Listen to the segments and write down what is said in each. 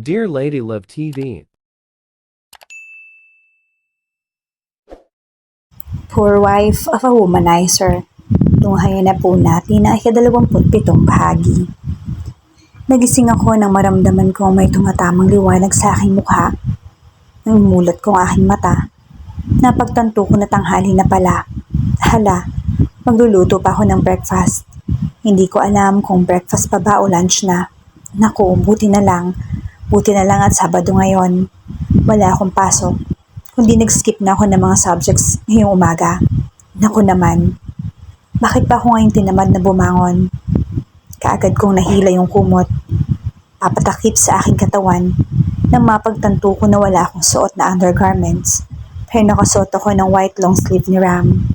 Dear Lady Love TV. Poor Wife of a Womanizer. Tunghayan na po natin ang ika-27 bahagi. Nagising ako nang maramdaman kong may tumatamang liwanag sa aking mukha. Nang umulat ko ang aking mata, napagtanto ko na tanghali na pala. Hala, magluluto pa ako ng breakfast. Hindi ko alam kung breakfast pa ba o lunch na. Naku, buti na lang. Buti na lang at Sabado ngayon. Wala akong pasok. Kundi nag-skip na ako ng mga subjects ngayong umaga. Naku naman. Bakit pa ako ngayon tinamad na bumangon? Kaagad kong nahila yung kumot. Papatakip sa aking katawan nang mapagtanto ko na wala akong suot na undergarments. Pero nakasuot ako ng white long sleeve ni Ram.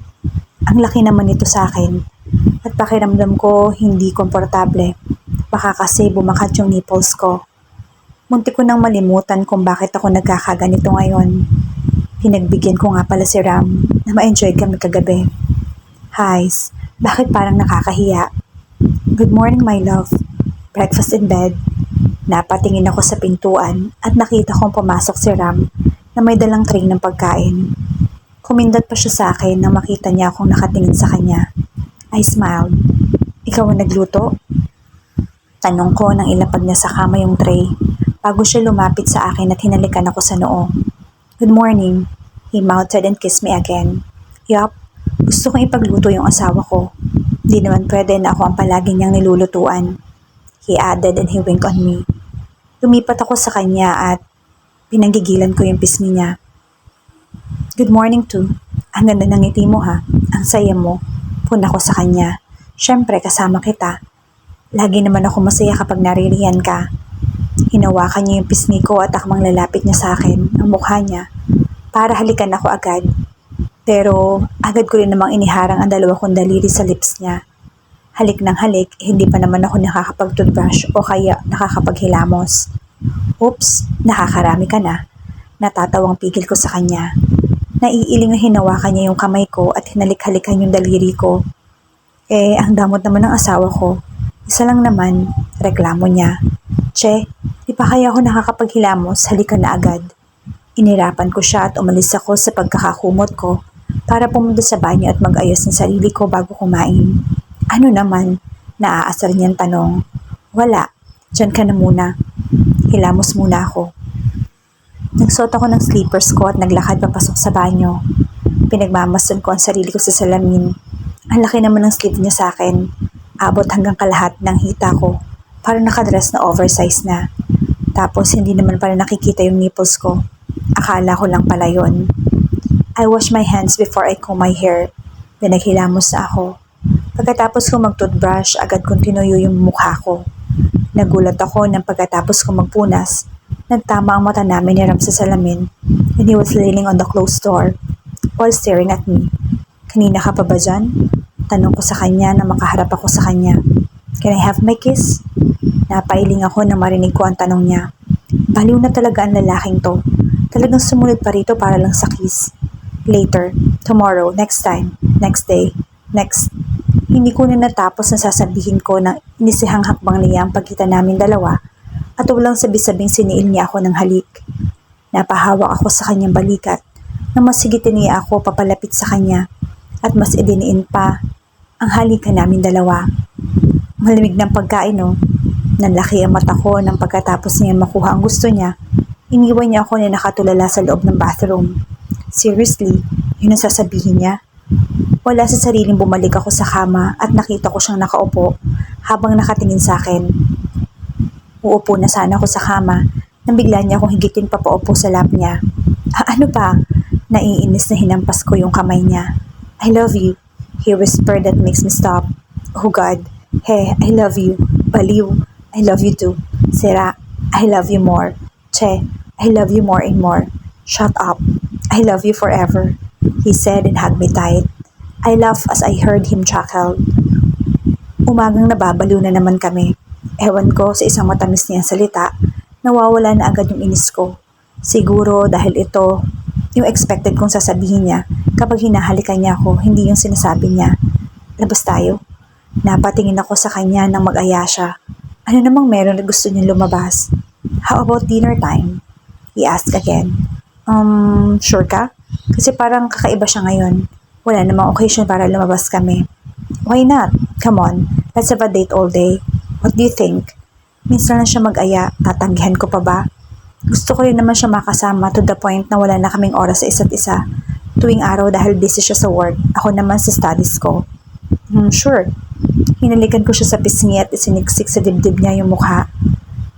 Ang laki naman nito sa akin at pakiramdam ko hindi komportable. Baka kasi bumakat yung nipples ko. Muntik ko nang malimutan kung bakit ako nagkakaganito ngayon. Pinagbigyan ko nga pala si Ram na ma-enjoy kami kagabi. Highs, bakit parang nakakahiya? Good morning, my love. Breakfast in bed. Napatingin ako sa pintuan at nakita kong pumasok si Ram na may dalang tray ng pagkain. Kumindat pa siya sa akin nang makita niya akong nakatingin sa kanya. I smiled. Ikaw ang nagluto? Tanong ko nang ilapag niya sa kama yung tray bago siya lumapit sa akin at hinalikan ako sa noo. Good morning. He mouthed and kissed me again. Yup, gusto kong ipagluto yung asawa ko. Di naman pwede na ako ang palagi niyang nilulutuan. He added and he winked on me. Lumipat ako sa kanya at pinanggigilan ko yung pisngi niya. Good morning too. Ang ganda ng ngiti mo ha. Ang saya mo. Puna ko sa kanya. Siyempre kasama kita. Lagi naman ako masaya kapag naririyan ka. Hinawakan niya yung pisngi ko at akmang lalapit niya sa akin ang mukha niya para halikan ako agad. Pero agad ko rin namang iniharang ang dalawa kong daliri sa lips niya. Halik ng halik, hindi pa naman ako nakakapag-toothbrush o kaya nakakapaghilamos. Oops, nakakarami ka na. Natatawang pigil ko sa kanya. Naiiling na hinawakan niya yung kamay ko at hinalik-halikan yung daliri ko. Ang damot naman ng asawa ko. Isa lang naman, reklamo niya. Che, di pa kaya ako nakakapaghilamos, halika na agad. Inirapan ko siya at umalis ako sa pagkakakumot ko para pumunta sa banyo at mag-ayos ng sarili ko bago kumain. Ano naman? Naaasar niyang tanong. Wala, dyan ka na muna. Hilamos muna ako. Nagsuot ako ng slippers ko at naglakad papasok sa banyo. Pinagmamasdan ko ang sarili ko sa salamin. Ang laki naman ng sleeve niya sa akin. Abot hanggang kalahat ng hita ko. Parang nakadress na oversize na. Tapos hindi naman pala nakikita yung nipples ko. Akala ko lang pala yon. I wash my hands before I comb my hair. Naghilamos na ako. Pagkatapos ko mag-toothbrush, agad kong tinuyo yung mukha ko. Nagulat ako nang pagkatapos ko magpunas. Nagtama ang mata namin ni Ram sa salamin and he was leaning on the closed door while staring at me. Kanina ka pa ba dyan? Tanong ko sa kanya na makaharap ako sa kanya. Can I have my kiss? Napailing ako nang marinig ko ang tanong niya. Baliw na talaga ang lalaking to. Talagang sumunod pa rito para lang sa kiss. Later, tomorrow, next time, next day, next. Hindi ko na natapos na sasabihin ko na inisihang hakbang niya ang pagkita namin dalawa at walang sabi-sabing siniil niya ako ng halik. Napahawak ako sa kanyang balikat na mas higitin niya ako papalapit sa kanya at mas idiniin pa ang halikan namin dalawa. Malamig ng pagkain no. Nanlaki ang mata ko nang pagkatapos niya makuha ang gusto niya. Iniwan niya ako na nakatulala sa loob ng bathroom. Seriously, yun ang sasabihin niya? Wala sa sariling bumalik ako sa kama at nakita ko siyang nakaupo habang nakatingin sa akin. Uupo na sana ako sa kama nang bigla niya akong higitin papaupo sa lap niya. Ano pa? Naiinis na hinampas ko yung kamay niya. I love you, he whispered that makes me stop. Oh God, hey, I love you. Baliw, I love you too. Sira, I love you more. Che, I love you more and more. Shut up. I love you forever, he said and hugged me tight. I laughed as I heard him chuckle. Umagang nababaliw na naman kami. Ewan ko sa isang matamis niyang salita, nawawala na agad yung inis ko. Siguro dahil ito, yung expected kong sasabihin niya kapag hinahalikan niya ako, hindi yung sinasabi niya. Labas tayo. Napatingin ako sa kanya nang mag-aya siya. Ano namang meron na gusto niyang lumabas? How about dinner time? He asked again. Sure ka? Kasi parang kakaiba siya ngayon. Wala namang occasion para lumabas kami. Why not? Come on, let's have a date all day. What do you think? Minsan lang siya mag-aya, tatanggihan ko pa ba? Gusto ko rin naman siya makasama to the point na wala na kaming oras sa isa't isa. Tuwing araw dahil busy siya sa work, ako naman sa studies ko. Sure. Hinalikan ko siya sa pisngi at isiniksik sa dibdib niya yung mukha.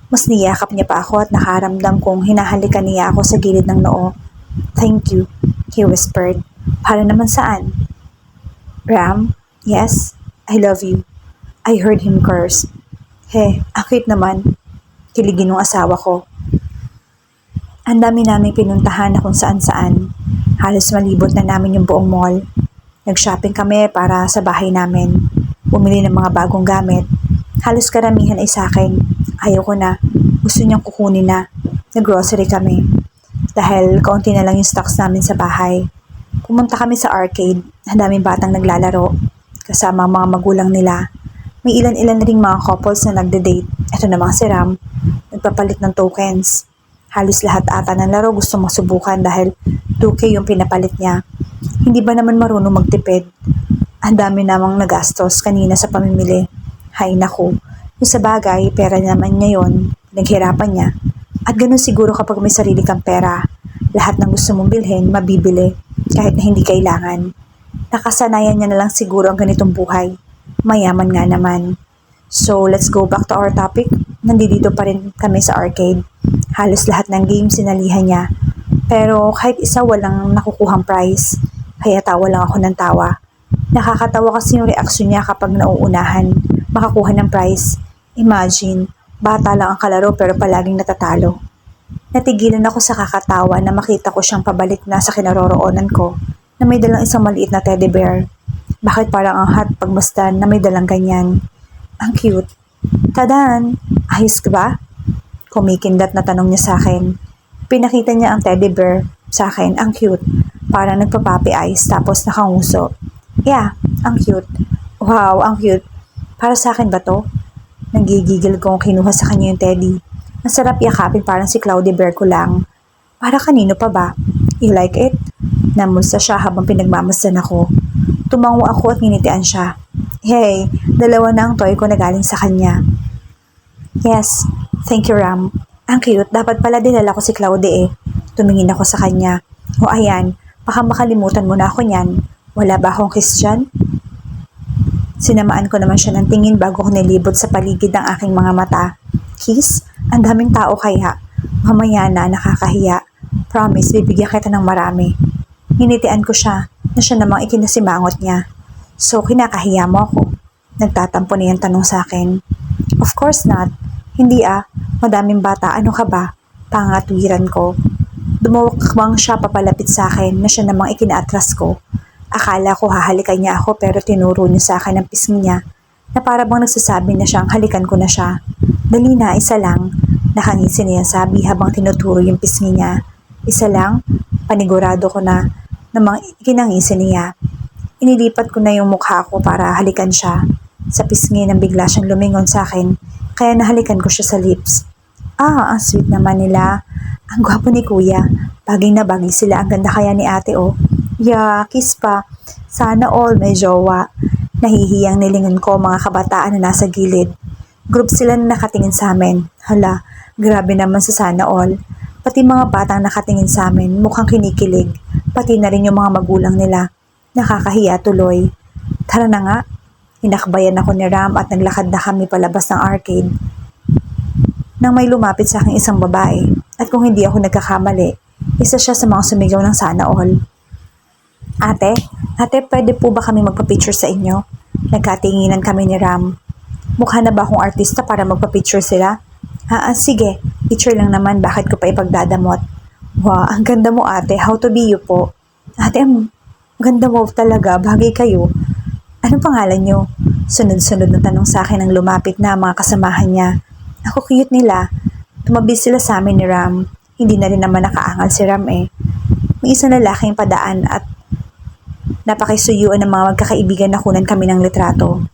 Mas niyakap niya pa ako at nakaramdam kong hinahalikan niya ako sa gilid ng noo. Thank you, he whispered. Para naman saan? Ram? Yes? I love you. I heard him curse. Ang cute naman. Kiligin ng asawa ko. Ang dami naming pinuntahan na kung saan-saan. Halos malibot na namin yung buong mall. Nag-shopping kami para sa bahay namin. Bumili ng mga bagong gamit. Halos karamihan ay sa akin. Ayaw ko na. Gusto niyang kukunin na. Nag-grocery kami. Dahil kaunti na lang yung stocks namin sa bahay. Pumunta kami sa arcade. Ang daming batang naglalaro. Kasama ang mga magulang nila. May ilan-ilan na ring mga couples na nagde-date. Ito namang si Ram. Nagpapalit ng tokens. Halos lahat ata ng laro gusto masubukan dahil 2K yung pinapalit niya. Hindi ba naman marunong magtipid? Ang dami namang nagastos kanina sa pamimili. Hay naku, yung sa bagay, pera naman niya yun. Naghirapan niya. At ganun siguro kapag may sarili kang pera. Lahat ng gusto mong bilhin, mabibili. Kahit na hindi kailangan. Nakasanayan niya na lang siguro ang ganitong buhay. Mayaman nga naman. So, let's go back to our topic. Nandito pa rin kami sa arcade. Halos lahat ng games sinalihan niya. Pero kahit isa walang nakukuhang prize. Kaya tawa lang ako ng tawa. Nakakatawa kasi yung reaksyon niya kapag nauunahan, makakuha ng prize. Imagine, bata lang ang kalaro pero palaging natatalo. Natigilan ako sa kakatawa na makita ko siyang pabalik na sa kinaroroonan ko na may dalang isang maliit na teddy bear. Bakit parang ang hot pagmasdan na may dalang ganyan? Ang cute. Tadan! Ayos ka ba? Kumikindat na tanong niya sa akin. Pinakita niya ang teddy bear sa akin. Ang cute. Parang nagpapapi eyes tapos nakanguso. Yeah, ang cute. Wow, ang cute. Para sa akin ba to? Nanggigigil kong kinuha sa kanya yung teddy. Ang sarap yakapin parang si Cloudy Bear ko lang. Para kanino pa ba? You like it? Namulsa siya habang pinagmamasdan ako. Tumango ako at nginitian siya. Hey, dalawa na ang toy ko na galing sa kanya. Yes, thank you Ram. Ang cute, dapat pala dinala ko si Cloudy eh. Tumingin ako sa kanya. O ayan, baka makalimutan mo na ako niyan. Wala ba akong kiss dyan? Sinamaan ko naman siya ng tingin bago ko nilibot sa paligid ng aking mga mata. Kiss? Ang daming tao kaya. Mamaya na, nakakahiya. Promise, bibigyan kita ng marami. Hinitian ko siya na siya namang ikinasimangot niya. So, kinakahiya mo ako? Nagtatampo na yung tanong sa akin. Of course not. Hindi madaming bata, ano ka ba? Pangatwiran ko. Dumawakbang siya papalapit sa akin na siya namang ikinaatras ko. Akala ko hahalikan niya ako pero tinuro niya sa akin ang pisngi niya na para bang nagsasabi na siyang halikan ko na siya. Dali na, isa lang. Nakangisi niya sabi habang tinuturo yung pisngi niya. Isa lang? Panigurado ko na namang ikinangisi niya. Inilipat ko na yung mukha ko para halikan siya. Sa pisngi nang bigla siyang lumingon sa akin, kaya nahalikan ko siya sa lips. Ang sweet naman nila. Ang gwapo ni kuya. Bagay na bagay sila. Ang ganda kaya ni ate oh. Yeah, kiss pa. Sana all may jowa. Nahihiyang nilingon ko mga kabataan na nasa gilid. Group sila na nakatingin sa amin. Hala, grabe naman sa sana all. Pati mga batang nakatingin sa amin mukhang kinikilig. Pati na rin yung mga magulang nila. Nakakahiya tuloy. Tara na nga. Hinakbayan ako ni Ram at naglakad na kami palabas ng arcade. Nang may lumapit sa akin isang babae. At kung hindi ako nagkakamali, isa siya sa mga sumigaw ng sana all. Ate, pwede po ba kami magpa-picture sa inyo? Nagkatinginan kami ni Ram. Mukha na ba akong artista para magpa-picture sila? Sige, picture lang naman, bakit ko pa ipagdadamot? Wow, ang ganda mo ate, how to be you po? Ate, ang ganda mo talaga, bagay kayo. Anong pangalan nyo? Sunod-sunod na tanong sa akin ang lumapit na mga kasamahan niya. Ako cute nila. Tumabi sila sa amin ni Ram. Hindi na rin naman nakaangal si Ram eh. May isang lalaking padaan at napakisuyuan ng mga magkakaibigan na kunan kami ng litrato.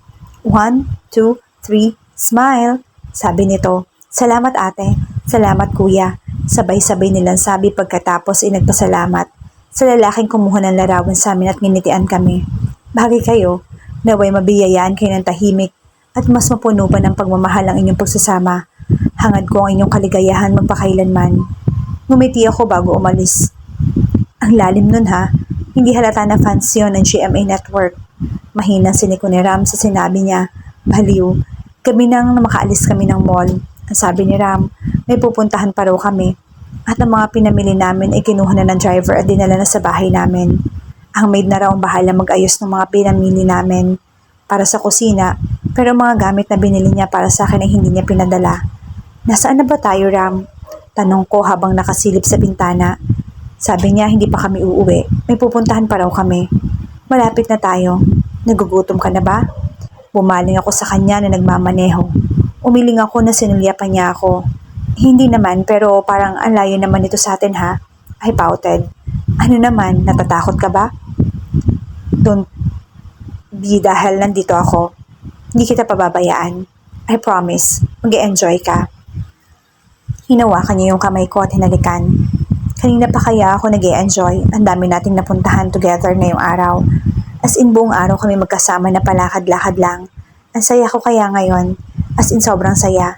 1, 2, 3, smile! Sabi nito. Salamat ate. Salamat kuya. Sabay-sabay nilang sabi pagkatapos ay nagpasalamat sa lalaking kumuha ng larawan sa amin at nginitian kami. Bagay kayo, naway mabiyayaan kayo ng tahimik at mas mapuno pa ng pagmamahal ang inyong pagsasama. Hangad ko ang inyong kaligayahan magpakailanman. Ngumiti ako bago umalis. Ang lalim nun ha. Hindi halata na fans yun ng GMA Network. Mahinang siniko ni Ram sa sinabi niya. Baliw. Gabi nang makaalis kami ng mall. Ang sabi ni Ram, may pupuntahan pa raw kami. At ang mga pinamili namin ay kinuha na ng driver at dinala na sa bahay namin. Ang maid na raw ang bahala mag-ayos ng mga pinamili namin para sa kusina, pero mga gamit na binili niya para sa akin ay hindi niya pinadala. Nasaan na ba tayo, Ram? Tanong ko habang nakasilip sa bintana. Sabi niya hindi pa kami uuwi, may pupuntahan pa raw kami. Malapit na tayo. Nagugutom ka na ba? Bumaling ako sa kanya na nagmamaneho. Umiling ako na sinulyapan niya ako. Hindi naman, pero parang ang layo naman ito sa atin ha. I pouted. Ano naman, natatakot ka ba? Don't be dahil nandito ako. Hindi kita pababayaan. I promise, mag-e-enjoy ka. Hinawakan niya yung kamay ko at hinalikan. Kanina pa kaya ako nag-e-enjoy. Ang dami nating napuntahan together ngayong araw. As in buong araw kami magkasama na palakad-lakad lang. Ang saya ko kaya ngayon. As in sobrang saya.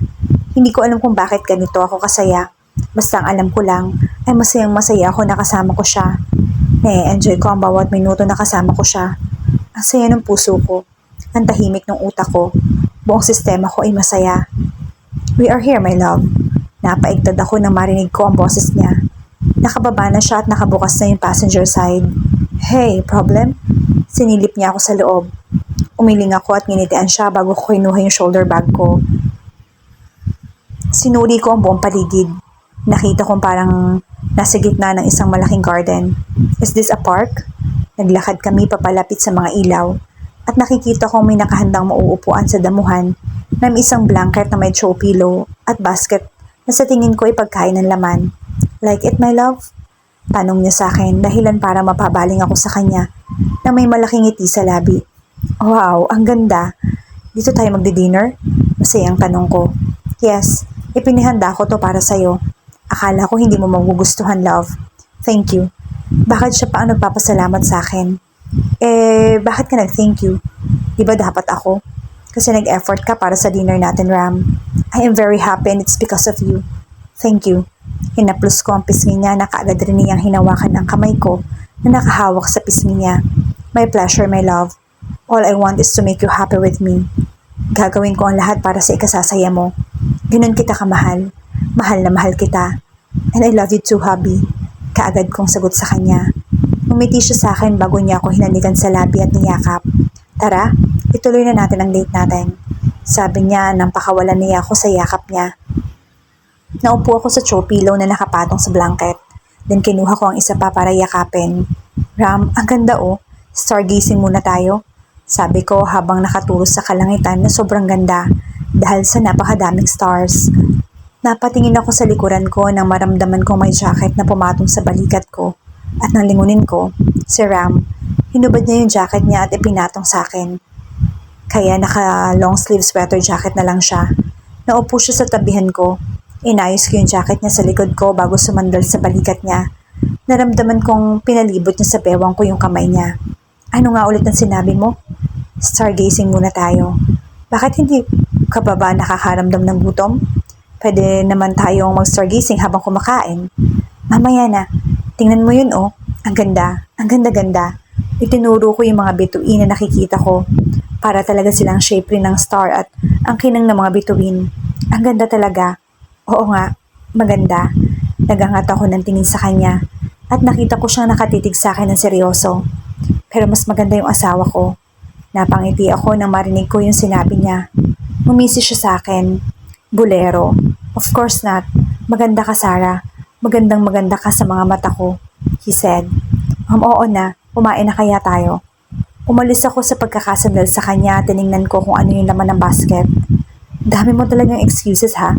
Hindi ko alam kung bakit ganito ako kasaya. Basta ang alam ko lang ay masayang masaya ako na kasama ko siya. Na-enjoy ko ang bawat minuto na kasama ko siya. Ang saya ng puso ko. Ang tahimik ng utak ko. Buong sistema ko ay masaya. We are here, my love. Napaigtad ako nang marinig ko ang boses niya. Nakababa na siya at nakabukas na yung passenger side. Hey, problem? Sinilip niya ako sa loob. Umiling ako at nginitian siya bago ko kinuha yung shoulder bag ko. Sinuri ko ang buong paligid. Nakita kong parang nasa gitna ng isang malaking garden. Is this a park? Naglakad kami papalapit sa mga ilaw at nakikita kong may nakahandang mauupuan sa damuhan na may isang blanket na may throw pillow at basket na sa tingin ko ay pagkain ng laman. Like it, my love? Tanong niya sa akin dahilan para mapabaling ako sa kanya na may malaking ngiti sa labi. Wow, ang ganda. Dito tayo magdi-dinner? Masayang tanong ko. Yes, ipinihanda ko to para sa'yo. Akala ko hindi mo magugustuhan, love. Thank you. Bakit siya pa ang nagpapasalamat sa akin? Bakit ka nag-thank you? Di ba dapat ako? Kasi nag-effort ka para sa dinner natin, Ram. I am very happy and it's because of you. Thank you. Hinaplos ko ang pisngi niya na kaagad rin niyang hinawakan ang kamay ko na nakahawak sa pisngi niya. My pleasure, my love. All I want is to make you happy with me. Gagawin ko ang lahat para sa ikasasaya mo. Ganun kita kamahal. Mahal na mahal kita. And I love you too, hubby. Kaagad kong sagot sa kanya. Umiti siya sa akin bago niya ako hinalikan sa labi at niyakap. Tara, ituloy na natin ang date natin. Sabi niya nang pakawalan niya ako sa yakap niya. Naupo ako sa throw pillow na nakapatong sa blanket. Then kinuha ko ang isa pa para yakapin. Ram, ang ganda oh. Stargazing muna tayo. Sabi ko habang nakaturos sa kalangitan na sobrang ganda dahil sa napakadaming stars. Napatingin ako sa likuran ko nang maramdaman kong may jacket na pumatong sa balikat ko. At nang lingunin ko, si Ram, hinubad niya yung jacket niya at ipinatong sa akin. Kaya naka long sleeve sweater jacket na lang siya. Naupo siya sa tabihan ko. Inayos ko yung jacket niya sa likod ko bago sumandal sa balikat niya. Naramdaman kong pinalibot niya sa bewang ko yung kamay niya. Ano nga ulit ang sinabi mo? Stargazing muna tayo. Bakit hindi ka ba nakakaramdam ng gutom? Pwede naman tayong mag-stargazing habang kumakain. Mamaya na. Tingnan mo yun oh. Ang ganda. Ang ganda-ganda. Itinuro ko yung mga bituin na nakikita ko. Para talaga silang shape rin ng star at ang kinang ng mga bituin. Ang ganda talaga. Oo nga. Maganda. Nagangat ako ng tingin sa kanya. At nakita ko siyang nakatitig sa akin ng seryoso. Pero mas maganda yung asawa ko. Napangiti ako nang marinig ko yung sinabi niya. Ngumisi siya sa akin. Bolero. Of course not. Maganda ka, Sarah. Magandang maganda ka sa mga mata ko. He said. Oo na. Kumain na kaya tayo. Umalis ako sa pagkakasandal sa kanya at tiningnan ko kung ano yung laman ng basket. Dami mo talagang excuses ha.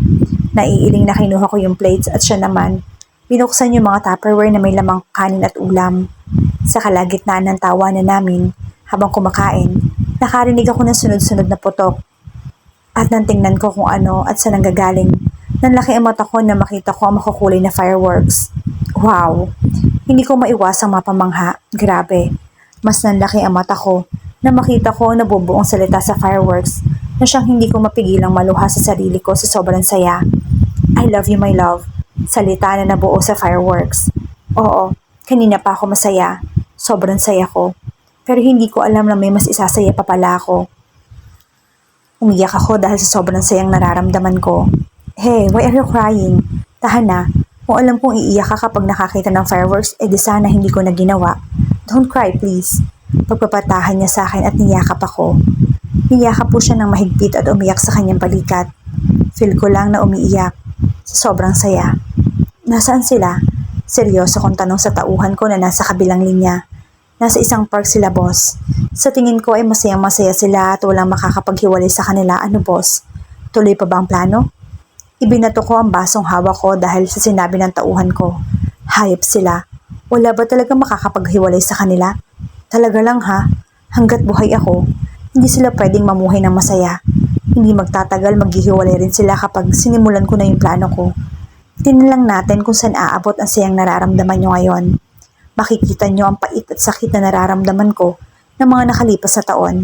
Naiiling na kinuha ko yung plates at siya naman. Binuksan yung mga Tupperware na may lamang kanin at ulam. Sa kalagitnaan ng tawanan namin, habang kumakain, nakarinig ako ng sunod-sunod na putok. At nang tingnan ko kung ano at saan nanggagaling, Nanlaki ang mata ko na makita ko ang makukulay na fireworks. Wow! Hindi ko maiwasang mapamangha. Grabe. Mas nanlaki ang mata ko na makita ko ang nabubuong salita sa fireworks na siyang hindi ko mapigilang maluha sa sarili ko sa sobrang saya. I love you, my love. Salita na nabuo sa fireworks. Oo, kanina pa ako masaya. Sobrang saya ko. Pero hindi ko alam na may mas isasaya pa pala ako. Umiyak ako dahil sa sobrang sayang nararamdaman ko. Hey, why are you crying? Tahan na. Kung alam kong iiyak ka kapag nakakita ng fireworks, di sana hindi ko na ginawa. Don't cry, please. Pagpapatahan niya sa akin at niyakap ako. Niyakap po siya ng mahigpit at umiyak sa kanyang balikat. Feel ko lang na umiiyak. Sa sobrang saya. Nasaan sila? Seryoso kong tanong sa tauhan ko na nasa kabilang linya. Nasa isang park sila, boss. Sa tingin ko ay masayang masaya sila at walang makakapaghiwalay sa kanila. Ano, boss? Tuloy pa ba ang plano? Ibinato ko ang basong hawak ko dahil sa sinabi ng tauhan ko. Hayop sila. Wala ba talaga makakapaghiwalay sa kanila? Talaga lang ha. Hanggat buhay ako, hindi sila pwedeng mamuhay ng masaya. Hindi magtatagal maghihiwalay rin sila kapag sinimulan ko na yung plano ko. Tingnan lang natin kung saan aabot ang sayang nararamdaman nyo ngayon. Makikita nyo ang pait at sakit na nararamdaman ko ng mga nakalipas na taon.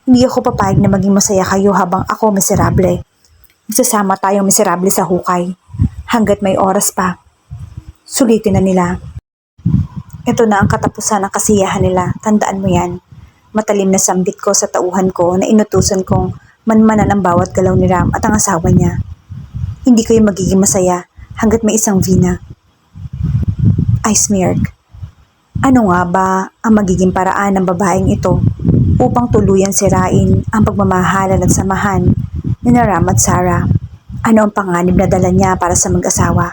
Hindi ako papayag na maging masaya kayo habang ako miserable. Magsasama tayong miserable sa hukay. Hanggat may oras pa. Sulitin na nila. Ito na ang katapusan ng kasiyahan nila. Tandaan mo yan. Matalim na sambit ko sa tauhan ko na inutusan kong manmanan ang bawat galaw ni Ram at ang asawa niya. Hindi kayo magiging masaya hanggat may isang Vina. I smirk. Ano nga ba ang magiging paraan ng babaeng ito upang tuluyan sirain ang pagmamahalan at samahan ni Ram at Sarah? Ano ang panganib na dala niya para sa mag-asawa?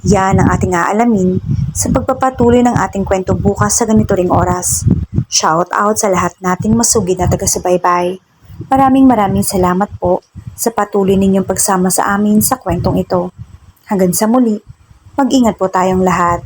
Yan ang ating aalamin sa pagpapatuloy ng ating kwento bukas sa ganito ring oras. Shout out sa lahat nating masugid na taga-subaybay. Maraming salamat po sa patuloy ninyong pagsama sa amin sa kwentong ito. Hanggang sa muli, mag-ingat po tayong lahat.